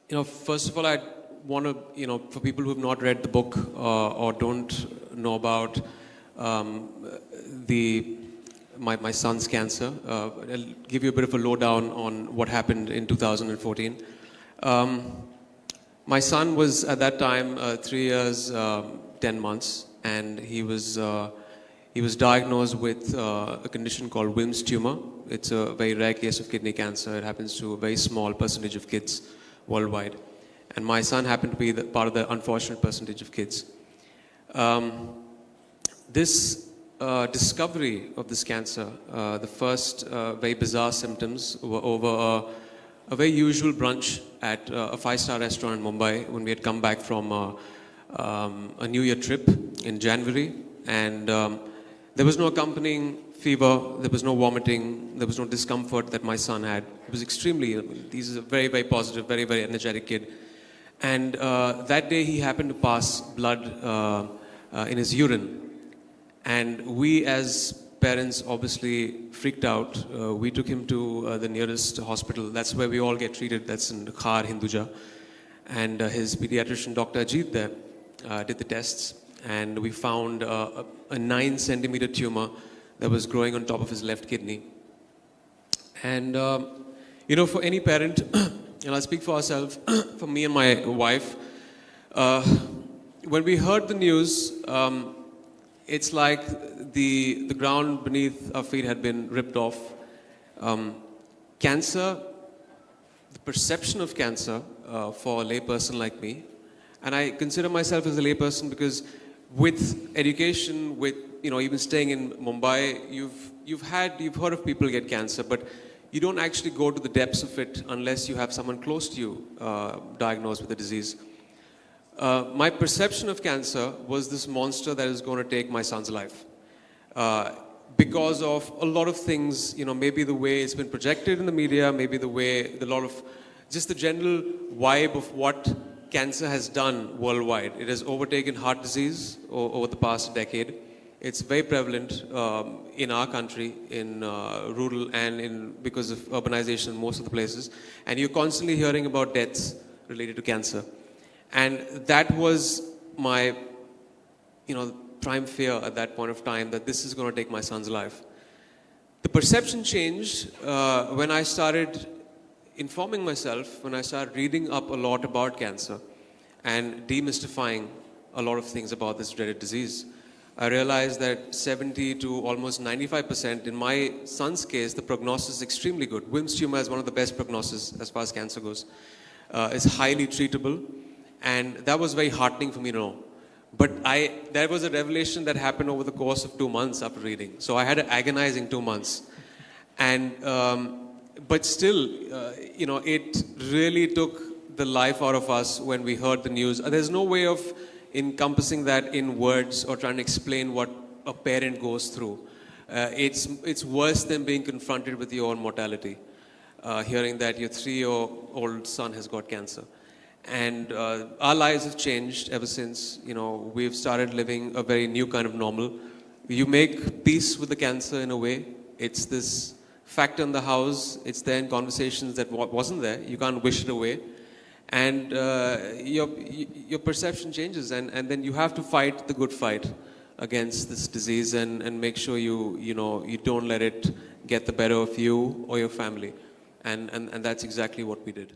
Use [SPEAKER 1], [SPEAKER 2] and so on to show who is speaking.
[SPEAKER 1] First of all, I want to, for people who have not read the book or don't know about my son's cancer, I'll give you a bit of a lowdown on what happened in 2014. My son was at that time 3 years, 10 months, and he was diagnosed with a condition called Wilms tumor. It's a very rare case of kidney cancer. It happens to a very small percentage of kids worldwide. And my son happened to be part of the unfortunate percentage of kids. This discovery of this cancer, the first very bizarre symptoms were over a very usual brunch at a five-star restaurant in Mumbai when we had come back from a New Year trip in January. And there was no accompanying fever, there was no vomiting, there was no discomfort that my son had. It was extremely, he's a very, very positive, very, very energetic kid. And that day he happened to pass blood in his urine. And we as parents obviously freaked out. We took him to the nearest hospital. That's where we all get treated. That's in Khar, Hinduja. And his pediatrician, Dr. Ajit, there did the tests. And we found a 9-centimeter tumor that was growing on top of his left kidney. And, for any parent, and I'll speak for ourselves, for me and my wife, when we heard the news, it's like the ground beneath our feet had been ripped off. Cancer, the perception of cancer for a layperson like me, and I consider myself as a layperson because with education, with even staying in Mumbai, you've heard of people get cancer, but you don't actually go to the depths of it unless you have someone close to you diagnosed with the disease. My perception of cancer was this monster that is going to take my son's life. Because of a lot of things, maybe the way it's been projected in the media, maybe just the general vibe of what cancer has done worldwide. It has overtaken heart disease over the past decade. It's very prevalent in our country, in rural and because of urbanization in most of the places. And you're constantly hearing about deaths related to cancer. And that was my, prime fear at that point of time, that this is going to take my son's life. The perception changed when I started informing myself, when I started reading up a lot about cancer and demystifying a lot of things about this dreaded disease. I realized that 70 to almost 95%, in my son's case, the prognosis is extremely good. Wilms tumor is one of the best prognosis as far as cancer goes. It's highly treatable, and that was very heartening for me to know. But that was a revelation that happened over the course of 2 months after reading. So I had an agonizing 2 months. And but still, it really took the life out of us when we heard the news. There's no way of encompassing that in words or trying to explain what a parent goes through. It's worse than being confronted with your own mortality, hearing that your 3-year-old son has got cancer. And our lives have changed ever since. We've started living a very new kind of normal. You make peace with the cancer in a way. It's this factor in the house. It's there in conversations that wasn't there. You can't wish it away. And your perception changes, and then you have to fight the good fight against this disease and make sure you don't let it get the better of you or your family. And that's exactly what we did.